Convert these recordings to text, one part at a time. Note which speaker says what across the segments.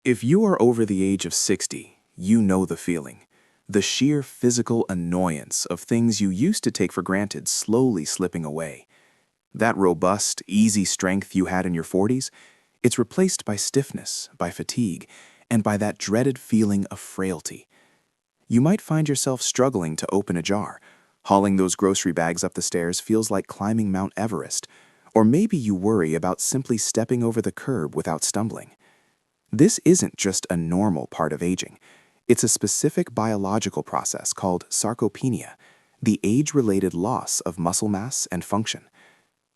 Speaker 1: If you are over the age of 60, you know the feeling. The sheer physical annoyance of things you used to take for granted slowly slipping away. That robust, easy strength you had in your 40s, it's replaced by stiffness, by fatigue, and by that dreaded feeling of frailty. You might find yourself struggling to open a jar. Hauling those grocery bags up the stairs feels like climbing Mount Everest. Or maybe you worry about simply stepping over the curb without stumbling. This isn't just a normal part of aging. It's a specific biological process called sarcopenia, the age-related loss of muscle mass and function.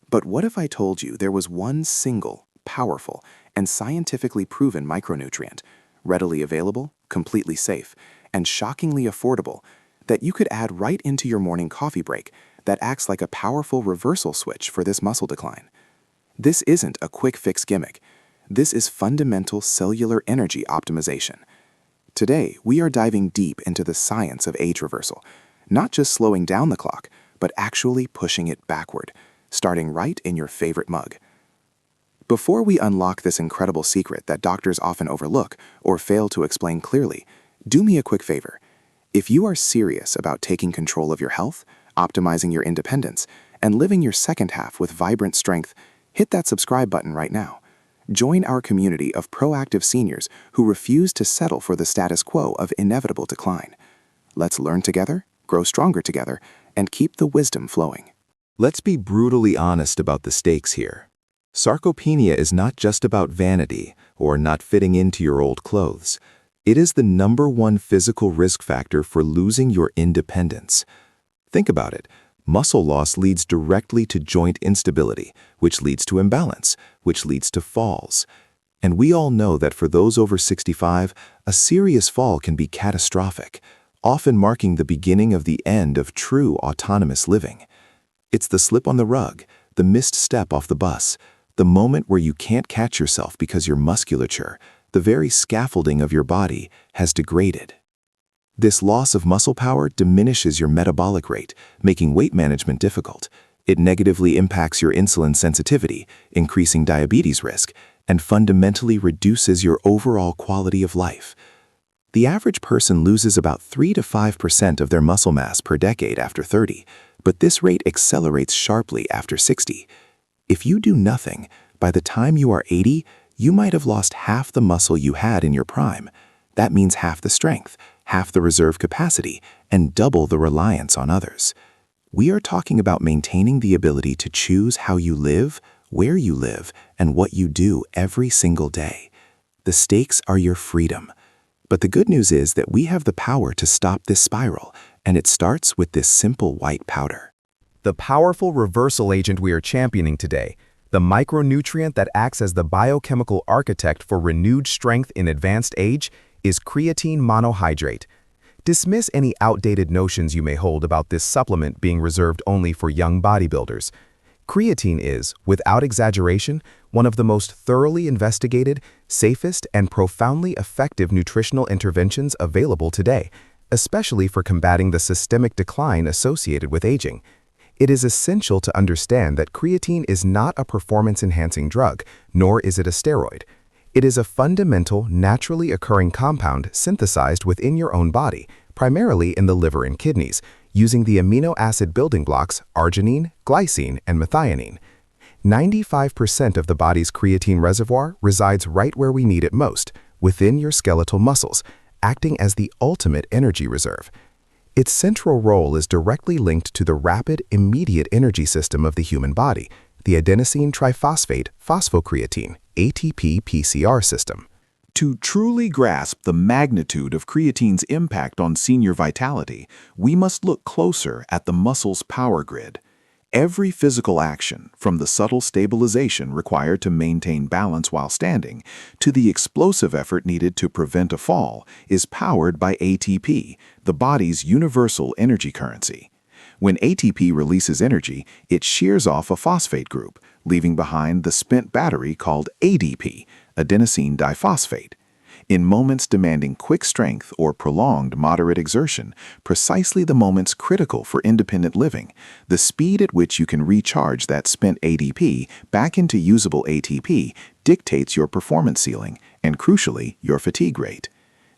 Speaker 1: But what if I told you there was one single, powerful, and scientifically proven micronutrient, readily available, completely safe, and shockingly affordable, that you could add right into your morning coffee break that acts like a powerful reversal switch for this muscle decline? This isn't a quick-fix gimmick. This is fundamental cellular energy optimization. Today, we are diving deep into the science of age reversal, not just slowing down the clock, but actually pushing it backward, starting right in your favorite mug. Before we unlock this incredible secret that doctors often overlook or fail to explain clearly, do me a quick favor. If you are serious about taking control of your health, optimizing your independence, and living your second half with vibrant strength, hit that subscribe button right now. Join our community of proactive seniors who refuse to settle for the status quo of inevitable decline. Let's learn together, grow stronger together, and keep the wisdom flowing.
Speaker 2: Let's be brutally honest about the stakes here. Sarcopenia is not just about vanity or not fitting into your old clothes. It is the #1 physical risk factor for losing your independence. Think about it. Muscle loss leads directly to joint instability, which leads to imbalance, which leads to falls. And we all know that for those over 65, a serious fall can be catastrophic, often marking the beginning of the end of true autonomous living. It's the slip on the rug, the missed step off the bus, the moment where you can't catch yourself because your musculature, the very scaffolding of your body, has degraded. This loss of muscle power diminishes your metabolic rate, making weight management difficult. It negatively impacts your insulin sensitivity, increasing diabetes risk, and fundamentally reduces your overall quality of life. The average person loses about 3 to 5% of their muscle mass per decade after 30, but this rate accelerates sharply after 60. If you do nothing, by the time you are 80, you might have lost half the muscle you had in your prime. That means half the strength, half the reserve capacity, and double the reliance on others. We are talking about maintaining the ability to choose how you live, where you live, and what you do every single day. The stakes are your freedom. But the good news is that we have the power to stop this spiral, and it starts with this simple white powder.
Speaker 3: The powerful reversal agent we are championing today, the micronutrient that acts as the biochemical architect for renewed strength in advanced age, is creatine monohydrate. Dismiss any outdated notions you may hold about this supplement being reserved only for young bodybuilders. Creatine is, without exaggeration, one of the most thoroughly investigated, safest, and profoundly effective nutritional interventions available today, especially for combating the systemic decline associated with aging. It is essential to understand that creatine is not a performance-enhancing drug, nor is it a steroid. It is a fundamental, naturally occurring compound synthesized within your own body, primarily in the liver and kidneys, using the amino acid building blocks arginine, glycine, and methionine. 95% of the body's creatine reservoir resides right where we need it most, within your skeletal muscles, acting as the ultimate energy reserve. Its central role is directly linked to the rapid, immediate energy system of the human body, the adenosine triphosphate phosphocreatine, ATP-PCR system.
Speaker 4: To truly grasp the magnitude of creatine's impact on senior vitality, we must look closer at the muscle's power grid. Every physical action, from the subtle stabilization required to maintain balance while standing, to the explosive effort needed to prevent a fall, is powered by ATP, the body's universal energy currency. When ATP releases energy, it shears off a phosphate group, leaving behind the spent battery called ADP, adenosine diphosphate. In moments demanding quick strength or prolonged moderate exertion, precisely the moments critical for independent living, the speed at which you can recharge that spent ADP back into usable ATP dictates your performance ceiling and crucially, your fatigue rate.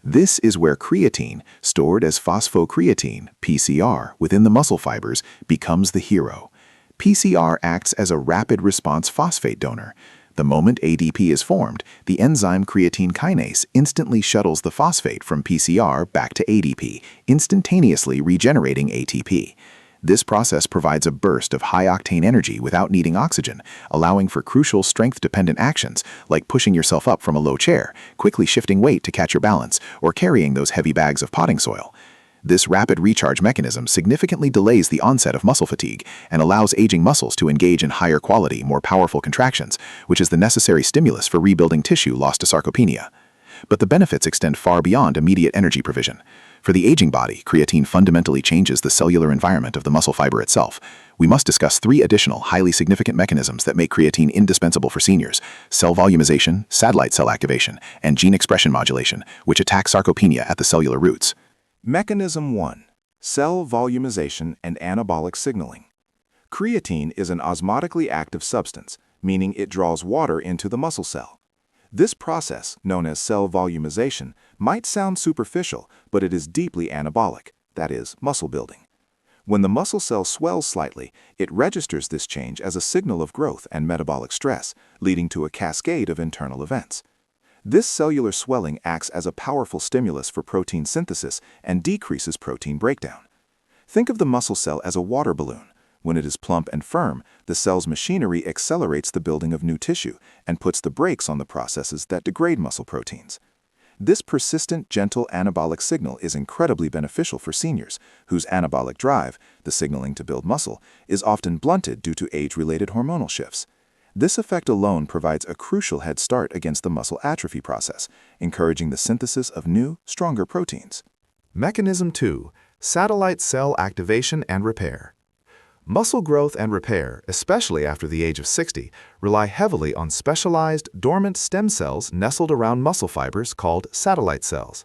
Speaker 4: This is where creatine, stored as phosphocreatine, PCR, within the muscle fibers, becomes the hero. PCR acts as a rapid response phosphate donor. The moment ADP is formed, the enzyme creatine kinase instantly shuttles the phosphate from PCR back to ADP, instantaneously regenerating ATP. This process provides a burst of high-octane energy without needing oxygen, allowing for crucial strength-dependent actions like pushing yourself up from a low chair, quickly shifting weight to catch your balance, or carrying those heavy bags of potting soil. This rapid recharge mechanism significantly delays the onset of muscle fatigue and allows aging muscles to engage in higher quality, more powerful contractions, which is the necessary stimulus for rebuilding tissue lost to sarcopenia. But the benefits extend far beyond immediate energy provision. For the aging body, creatine fundamentally changes the cellular environment of the muscle fiber itself. We must discuss 3 additional, highly significant mechanisms that make creatine indispensable for seniors: cell volumization, satellite cell activation, and gene expression modulation, which attack sarcopenia at the cellular roots.
Speaker 2: Mechanism 1. Cell volumization and anabolic signaling. Creatine is an osmotically active substance, meaning it draws water into the muscle cell. This process, known as cell volumization, might sound superficial, but it is deeply anabolic, that is, muscle building. When the muscle cell swells slightly, it registers this change as a signal of growth and metabolic stress, leading to a cascade of internal events. This cellular swelling acts as a powerful stimulus for protein synthesis and decreases protein breakdown. Think of the muscle cell as a water balloon. When it is plump and firm, the cell's machinery accelerates the building of new tissue and puts the brakes on the processes that degrade muscle proteins. This persistent, gentle anabolic signal is incredibly beneficial for seniors, whose anabolic drive, the signaling to build muscle, is often blunted due to age-related hormonal shifts. This effect alone provides a crucial head start against the muscle atrophy process, encouraging the synthesis of new, stronger proteins.
Speaker 3: Mechanism 2. Satellite cell activation and repair. Muscle growth and repair, especially after the age of 60, rely heavily on specialized, dormant stem cells nestled around muscle fibers called satellite cells.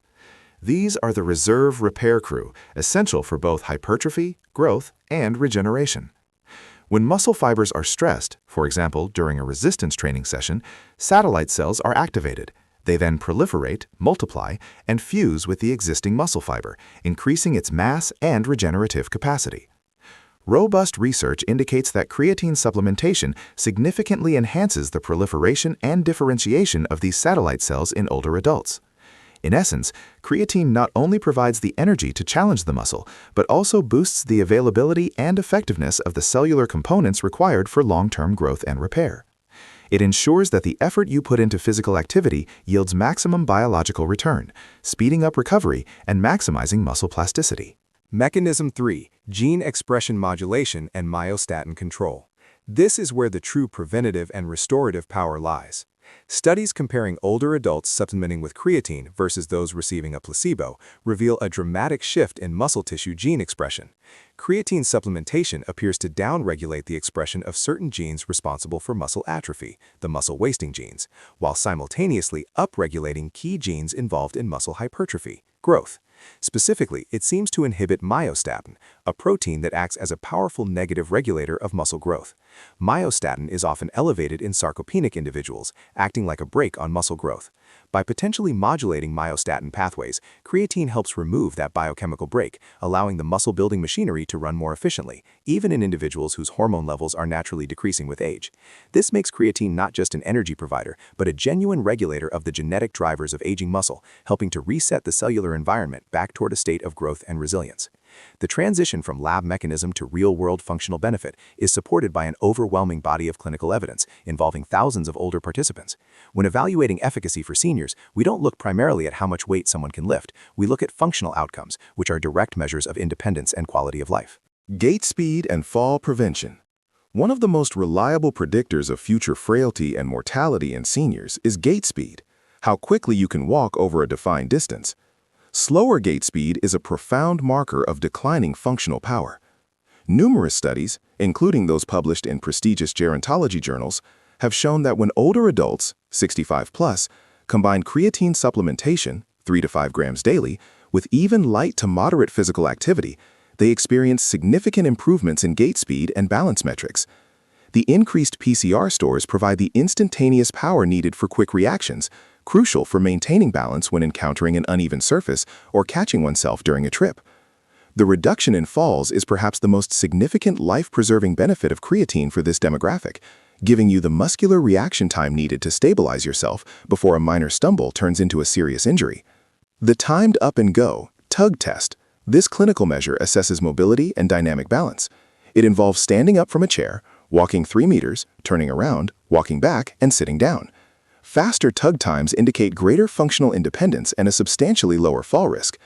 Speaker 3: These are the reserve repair crew, essential for both hypertrophy, growth, and regeneration. When muscle fibers are stressed, for example during a resistance training session, satellite cells are activated. They then proliferate, multiply, and fuse with the existing muscle fiber, increasing its mass and regenerative capacity. Robust research indicates that creatine supplementation significantly enhances the proliferation and differentiation of these satellite cells in older adults. In essence, creatine not only provides the energy to challenge the muscle, but also boosts the availability and effectiveness of the cellular components required for long-term growth and repair. It ensures that the effort you put into physical activity yields maximum biological return, speeding up recovery and maximizing muscle plasticity.
Speaker 5: Mechanism 3. Gene expression modulation and myostatin control. This is where the true preventative and restorative power lies. Studies comparing older adults supplementing with creatine versus those receiving a placebo reveal a dramatic shift in muscle tissue gene expression. Creatine supplementation appears to downregulate the expression of certain genes responsible for muscle atrophy, the muscle-wasting genes, while simultaneously upregulating key genes involved in muscle hypertrophy, growth. Specifically, it seems to inhibit myostatin, a protein that acts as a powerful negative regulator of muscle growth. Myostatin is often elevated in sarcopenic individuals, acting like a brake on muscle growth. By potentially modulating myostatin pathways, creatine helps remove that biochemical brake, allowing the muscle-building machinery to run more efficiently, even in individuals whose hormone levels are naturally decreasing with age. This makes creatine not just an energy provider, but a genuine regulator of the genetic drivers of aging muscle, helping to reset the cellular environment back toward a state of growth and resilience. The transition from lab mechanism to real-world functional benefit is supported by an overwhelming body of clinical evidence involving thousands of older participants. When evaluating efficacy for seniors, we don't look primarily at how much weight someone can lift. We look at functional outcomes, which are direct measures of independence and quality of life.
Speaker 2: Gait speed and fall prevention. One of the most reliable predictors of future frailty and mortality in seniors is gait speed, how quickly you can walk over a defined distance. Slower gait speed is a profound marker of declining functional power. Numerous studies, including those published in prestigious gerontology journals, have shown that when older adults, 65 plus, combine creatine supplementation, 3 to 5 grams daily, with even light to moderate physical activity, they experience significant improvements in gait speed and balance metrics. The increased PCR stores provide the instantaneous power needed for quick reactions, crucial for maintaining balance when encountering an uneven surface or catching oneself during a trip. The reduction in falls is perhaps the most significant life-preserving benefit of creatine for this demographic, giving you the muscular reaction time needed to stabilize yourself before a minor stumble turns into a serious injury. The timed up and go, tug test. This clinical measure assesses mobility and dynamic balance. It involves standing up from a chair, walking 3 meters, turning around, walking back, and sitting down. Faster tug times indicate greater functional independence and a substantially lower fall risk.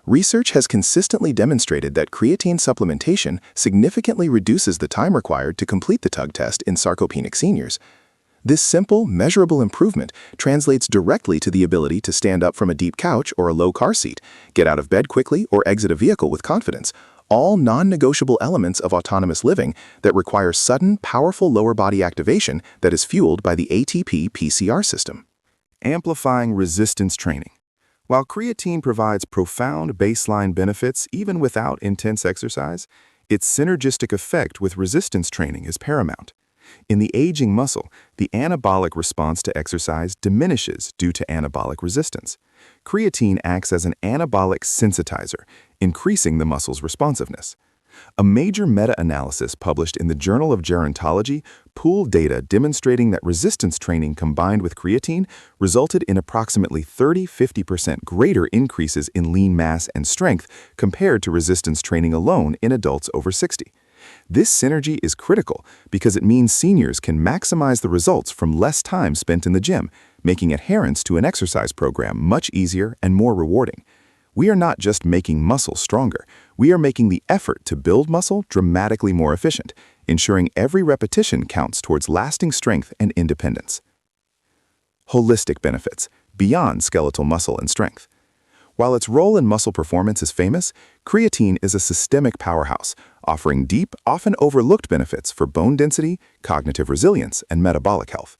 Speaker 2: Research has consistently demonstrated that creatine supplementation significantly reduces the time required to complete the tug test in sarcopenic seniors. This simple, measurable improvement translates directly to the ability to stand up from a deep couch or a low car seat, get out of bed quickly, or exit a vehicle with confidence, all non-negotiable elements of autonomous living that require sudden, powerful lower body activation that is fueled by the ATP-PCR system.
Speaker 5: Amplifying resistance training. While creatine provides profound baseline benefits even without intense exercise, its synergistic effect with resistance training is paramount. In the aging muscle, the anabolic response to exercise diminishes due to anabolic resistance. Creatine acts as an anabolic sensitizer, increasing the muscle's responsiveness. A major meta-analysis published in the Journal of Gerontology pooled data demonstrating that resistance training combined with creatine resulted in approximately 30–50% greater increases in lean mass and strength compared to resistance training alone in adults over 60. This synergy is critical because it means seniors can maximize the results from less time spent in the gym, making adherence to an exercise program much easier and more rewarding. We are not just making muscle stronger, we are making the effort to build muscle dramatically more efficient, ensuring every repetition counts towards lasting strength and independence. Holistic benefits, beyond skeletal muscle and strength. While its role in muscle performance is famous, creatine is a systemic powerhouse, offering deep, often overlooked benefits for bone density, cognitive resilience, and metabolic health.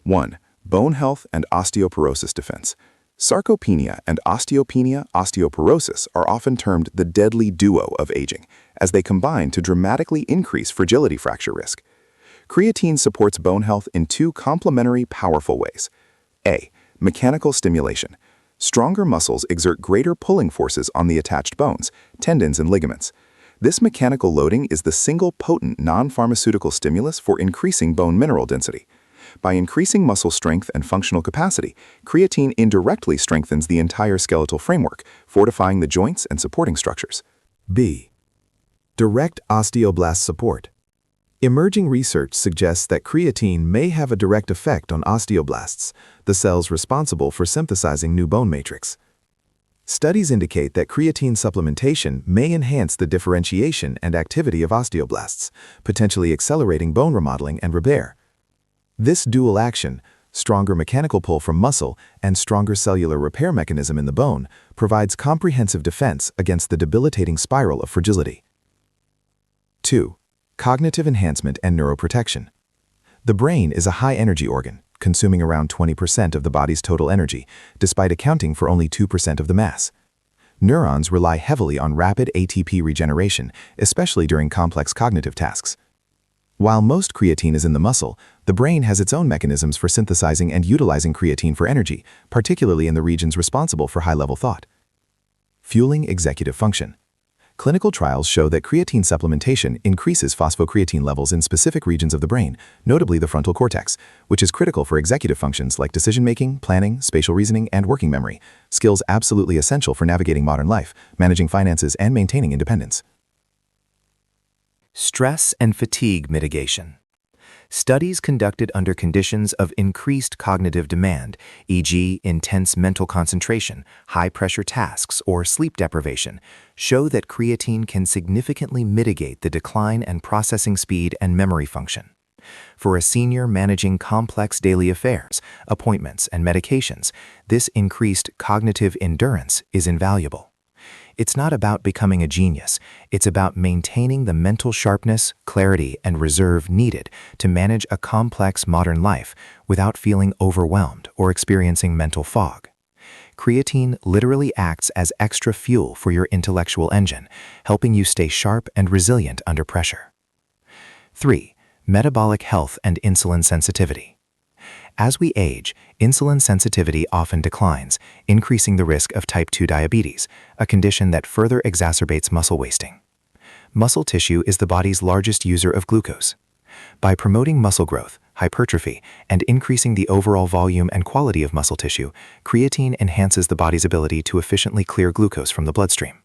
Speaker 5: 1. Bone health and osteoporosis defense. Sarcopenia and osteoporosis are often termed the deadly duo of aging, as they combine to dramatically increase fragility fracture risk. Creatine supports bone health in 2 complementary, powerful ways. A. Mechanical stimulation. Stronger muscles exert greater pulling forces on the attached bones, tendons, and ligaments. This mechanical loading is the single potent non-pharmaceutical stimulus for increasing bone mineral density. By increasing muscle strength and functional capacity, creatine indirectly strengthens the entire skeletal framework, fortifying the joints and supporting structures.
Speaker 3: B. Direct osteoblast support. Emerging research suggests that creatine may have a direct effect on osteoblasts, the cells responsible for synthesizing new bone matrix. Studies indicate that creatine supplementation may enhance the differentiation and activity of osteoblasts, potentially accelerating bone remodeling and repair. This dual action, stronger mechanical pull from muscle and stronger cellular repair mechanism in the bone, provides comprehensive defense against the debilitating spiral of fragility. 2. Cognitive enhancement and neuroprotection. The brain is a high-energy organ, consuming around 20% of the body's total energy, despite accounting for only 2% of the mass. Neurons rely heavily on rapid ATP regeneration, especially during complex cognitive tasks. While most creatine is in the muscle, the brain has its own mechanisms for synthesizing and utilizing creatine for energy, particularly in the regions responsible for high-level thought. Fueling executive function. Clinical trials show that creatine supplementation increases phosphocreatine levels in specific regions of the brain, notably the frontal cortex, which is critical for executive functions like decision-making, planning, spatial reasoning, and working memory, skills absolutely essential for navigating modern life, managing finances, and maintaining independence.
Speaker 6: Stress and fatigue mitigation. Studies conducted under conditions of increased cognitive demand, e.g., intense mental concentration, high-pressure tasks, or sleep deprivation, show that creatine can significantly mitigate the decline in processing speed and memory function. For a senior managing complex daily affairs, appointments, and medications, this increased cognitive endurance is invaluable. It's not about becoming a genius, it's about maintaining the mental sharpness, clarity, and reserve needed to manage a complex modern life without feeling overwhelmed or experiencing mental fog. Creatine literally acts as extra fuel for your intellectual engine, helping you stay sharp and resilient under pressure. 3. Metabolic health and insulin sensitivity. As we age, insulin sensitivity often declines, increasing the risk of type 2 diabetes, a condition that further exacerbates muscle wasting. Muscle tissue is the body's largest user of glucose. By promoting muscle growth, hypertrophy, and increasing the overall volume and quality of muscle tissue, creatine enhances the body's ability to efficiently clear glucose from the bloodstream.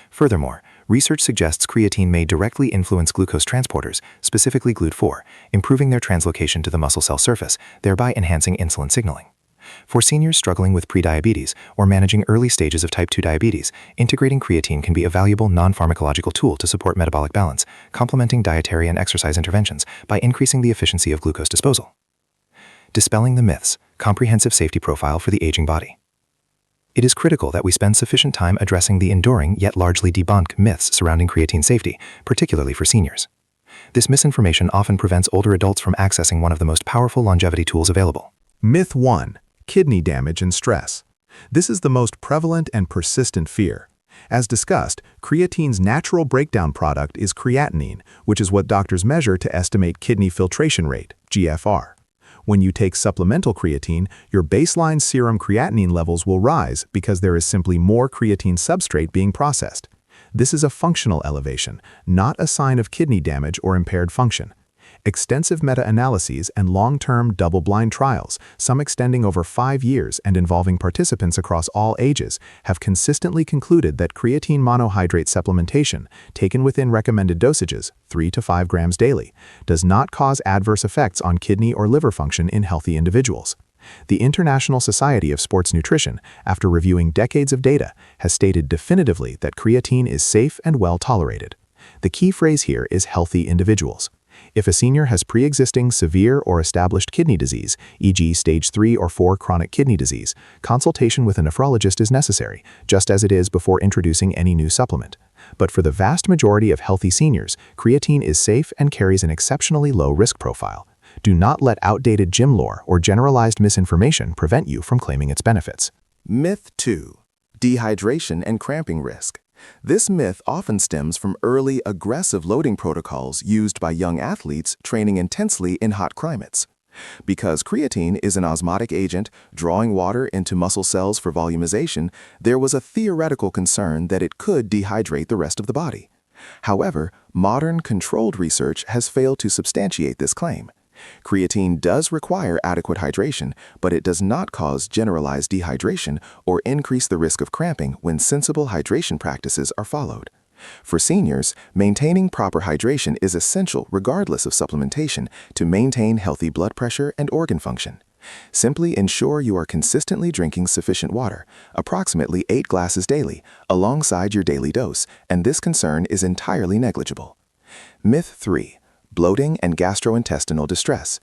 Speaker 6: Furthermore, research suggests creatine may directly influence glucose transporters, specifically GLUT4, improving their translocation to the muscle cell surface, thereby enhancing insulin signaling. For seniors struggling with prediabetes or managing early stages of type 2 diabetes, integrating creatine can be a valuable non-pharmacological tool to support metabolic balance, complementing dietary and exercise interventions by increasing the efficiency of glucose disposal. Dispelling the myths, comprehensive safety profile for the aging body. It is critical that we spend sufficient time addressing the enduring yet largely debunked myths surrounding creatine safety, particularly for seniors. This misinformation often prevents older adults from accessing one of the most powerful longevity tools available.
Speaker 3: Myth 1. Kidney damage and stress. This is the most prevalent and persistent fear. As discussed, creatine's natural breakdown product is creatinine, which is what doctors measure to estimate kidney filtration rate, GFR. When you take supplemental creatine, your baseline serum creatinine levels will rise because there is simply more creatine substrate being processed. This is a functional elevation, not a sign of kidney damage or impaired function. Extensive meta-analyses and long-term double-blind trials, some extending over 5 years and involving participants across all ages, have consistently concluded that creatine monohydrate supplementation, taken within recommended dosages, 3 to 5 grams daily, does not cause adverse effects on kidney or liver function in healthy individuals. The International Society of Sports Nutrition, after reviewing decades of data, has stated definitively that creatine is safe and well tolerated. The key phrase here is healthy individuals. If a senior has pre-existing severe or established kidney disease, e.g. stage 3 or 4 chronic kidney disease, consultation with a nephrologist is necessary, just as it is before introducing any new supplement. But for the vast majority of healthy seniors, creatine is safe and carries an exceptionally low risk profile. Do not let outdated gym lore or generalized misinformation prevent you from claiming its benefits.
Speaker 1: Myth 2. Dehydration and cramping risk. This myth often stems from early aggressive loading protocols used by young athletes training intensely in hot climates. Because creatine is an osmotic agent drawing water into muscle cells for volumization, there was a theoretical concern that it could dehydrate the rest of the body. However, modern controlled research has failed to substantiate this claim. Creatine does require adequate hydration, but it does not cause generalized dehydration or increase the risk of cramping when sensible hydration practices are followed. For seniors, maintaining proper hydration is essential regardless of supplementation to maintain healthy blood pressure and organ function. Simply ensure you are consistently drinking sufficient water, approximately 8 glasses daily, alongside your daily dose, and this concern is entirely negligible. Myth 3. Bloating and gastrointestinal distress.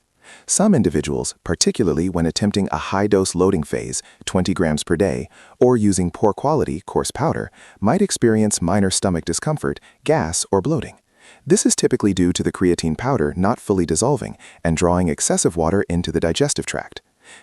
Speaker 1: Some individuals, particularly when attempting a high-dose loading phase, 20 grams per day, or using poor-quality coarse powder, might experience minor stomach discomfort, gas, or bloating. This is typically due to the creatine powder not fully dissolving and drawing excessive water into the digestive tract.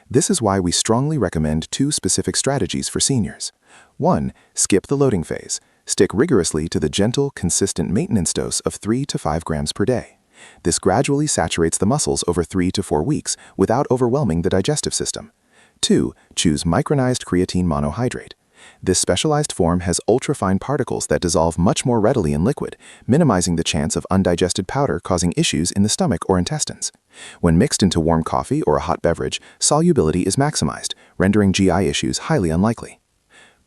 Speaker 1: This is why we strongly recommend 2 specific strategies for seniors. 1. Skip the loading phase. Stick rigorously to the gentle, consistent maintenance dose of 3 to 5 grams per day. This gradually saturates the muscles over 3 to 4 weeks without overwhelming the digestive system. 2. Choose micronized creatine monohydrate. This specialized form has ultrafine particles that dissolve much more readily in liquid, minimizing the chance of undigested powder causing issues in the stomach or intestines. When mixed into warm coffee or a hot beverage, solubility is maximized, rendering GI issues highly unlikely.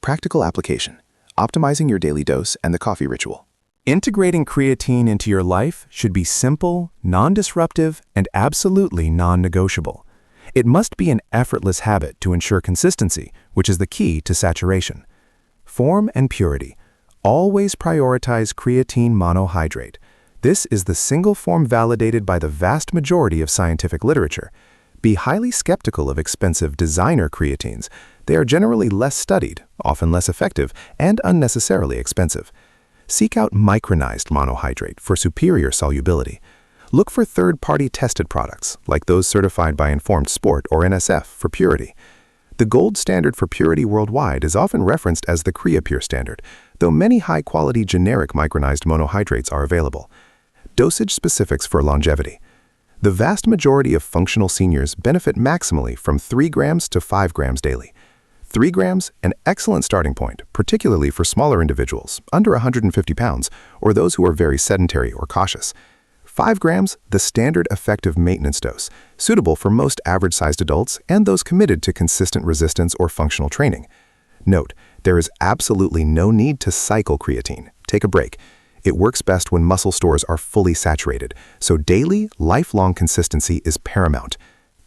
Speaker 1: Practical application: optimizing your daily dose and the coffee ritual.
Speaker 5: Integrating creatine into your life should be simple, non-disruptive, and absolutely non-negotiable. It must be an effortless habit to ensure consistency, which is the key to saturation. Form and purity. Always prioritize creatine monohydrate. This is the single form validated by the vast majority of scientific literature. Be highly skeptical of expensive designer creatines. They are generally less studied, often less effective, and unnecessarily expensive. Seek out micronized monohydrate for superior solubility. Look for third-party tested products, like those certified by Informed Sport or NSF, for purity. The gold standard for purity worldwide is often referenced as the CreaPure standard, though many high-quality generic micronized monohydrates are available. Dosage specifics for longevity.
Speaker 2: The vast majority of functional seniors benefit maximally from 3 grams to 5 grams daily. 3 grams, an excellent starting point, particularly for smaller individuals, under 150 pounds, or those who are very sedentary or cautious. 5 grams, the standard effective maintenance dose, suitable for most average-sized adults and those committed to consistent resistance or functional training. Note, there is absolutely no need to cycle creatine. Take a break. It works best when muscle stores are fully saturated, so daily, lifelong consistency is paramount.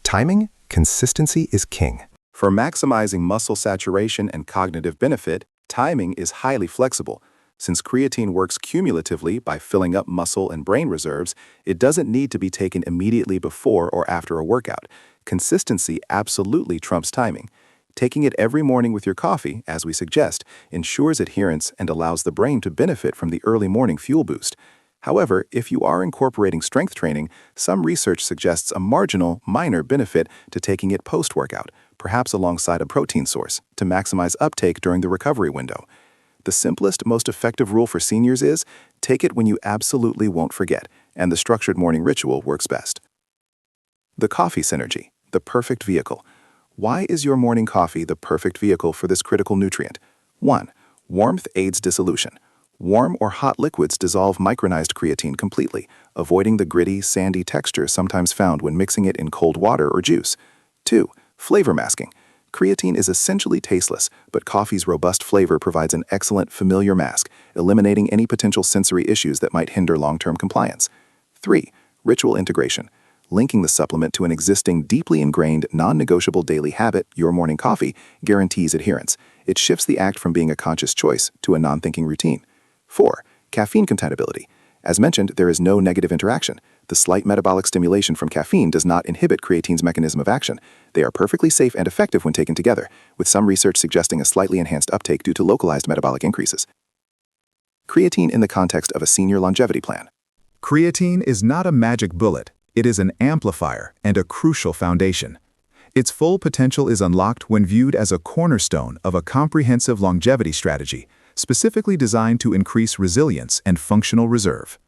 Speaker 2: Timing, consistency is king.
Speaker 5: For maximizing muscle saturation and cognitive benefit, timing is highly flexible. Since creatine works cumulatively by filling up muscle and brain reserves, it doesn't need to be taken immediately before or after a workout. Consistency absolutely trumps timing. Taking it every morning with your coffee, as we suggest, ensures adherence and allows the brain to benefit from the early morning fuel boost. However, if you are incorporating strength training, some research suggests a marginal, minor benefit to taking it post-workout, perhaps alongside a protein source, to maximize uptake during the recovery window. The simplest, most effective rule for seniors is, take it when you absolutely won't forget, and the structured morning ritual works best. The coffee synergy, the perfect vehicle. Why is your morning coffee the perfect vehicle for this critical nutrient? 1. Warmth aids dissolution. Warm or hot liquids dissolve micronized creatine completely, avoiding the gritty, sandy texture sometimes found when mixing it in cold water or juice. 2. Flavor masking. Creatine is essentially tasteless, but coffee's robust flavor provides an excellent familiar mask, eliminating any potential sensory issues that might hinder long-term compliance. 3. Ritual integration. Linking the supplement to an existing, deeply ingrained, non-negotiable daily habit, your morning coffee, guarantees adherence. It shifts the act from being a conscious choice to a non-thinking routine. 4. Caffeine compatibility. As mentioned, there is no negative interaction. The slight metabolic stimulation from caffeine does not inhibit creatine's mechanism of action. They are perfectly safe and effective when taken together, with some research suggesting a slightly enhanced uptake due to localized metabolic increases. Creatine in the context of a senior longevity plan.
Speaker 4: Creatine is not a magic bullet. It is an amplifier and a crucial foundation. Its full potential is unlocked when viewed as a cornerstone of a comprehensive longevity strategy, specifically designed to increase resilience and functional reserve.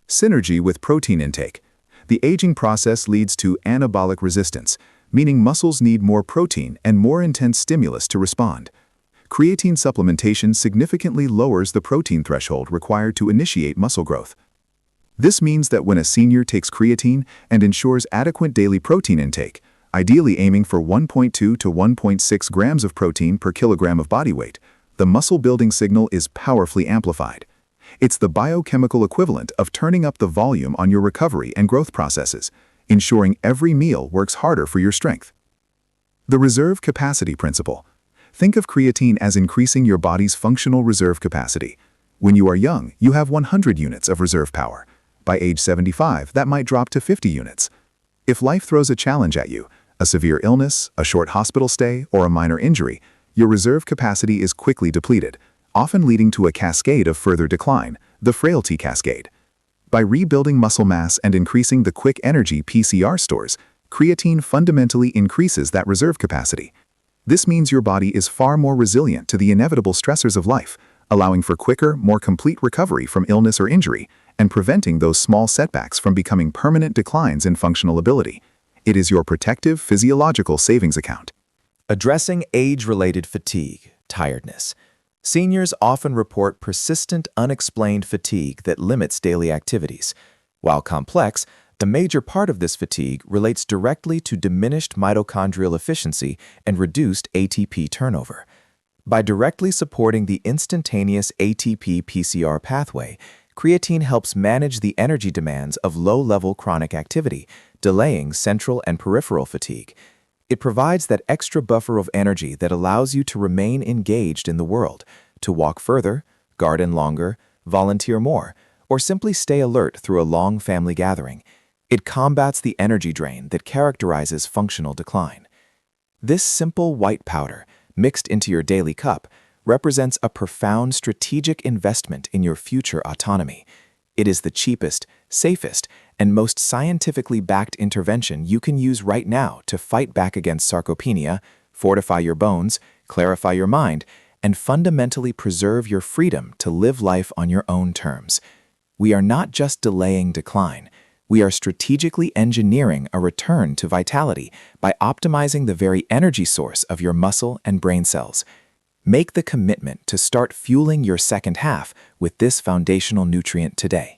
Speaker 4: Synergy with protein intake. The aging process leads to anabolic resistance, meaning muscles need more protein and more intense stimulus to respond. Creatine supplementation significantly lowers the protein threshold required to initiate muscle growth. This means that when a senior takes creatine and ensures adequate daily protein intake, ideally aiming for 1.2 to 1.6 grams of protein per kilogram of body weight, the muscle-building signal is powerfully amplified. It's the biochemical equivalent of turning up the volume on your recovery and growth processes, ensuring every meal works harder for your strength. The reserve capacity principle. Think of creatine as increasing your body's functional reserve capacity. When you are young, you have 100 units of reserve power. By age 75, that might drop to 50 units. If life throws a challenge at you, a severe illness, a short hospital stay, or a minor injury, your reserve capacity is quickly depleted, often leading to a cascade of further decline, the frailty cascade. By rebuilding muscle mass and increasing the quick energy PCR stores, creatine fundamentally increases that reserve capacity. This means your body is far more resilient to the inevitable stressors of life, allowing for quicker, more complete recovery from illness or injury, and preventing those small setbacks from becoming permanent declines in functional ability. It is your protective physiological savings account.
Speaker 6: Addressing age-related fatigue, tiredness. Seniors often report persistent, unexplained fatigue that limits daily activities. While complex, the major part of this fatigue relates directly to diminished mitochondrial efficiency and reduced ATP turnover. By directly supporting the instantaneous ATP-PCR pathway, creatine helps manage the energy demands of low-level chronic activity, delaying central and peripheral fatigue. It provides that extra buffer of energy that allows you to remain engaged in the world, to walk further, garden longer, volunteer more, or simply stay alert through a long family gathering. It combats the energy drain that characterizes functional decline. This simple white powder, mixed into your daily cup, represents a profound strategic investment in your future autonomy. It is the cheapest, safest, and most scientifically backed intervention you can use right now to fight back against sarcopenia, fortify your bones, clarify your mind, and fundamentally preserve your freedom to live life on your own terms. We are not just delaying decline,
Speaker 1: We are strategically engineering a return to vitality by optimizing the very energy source of your muscle and brain cells. Make the commitment to start fueling your second half with this foundational nutrient today.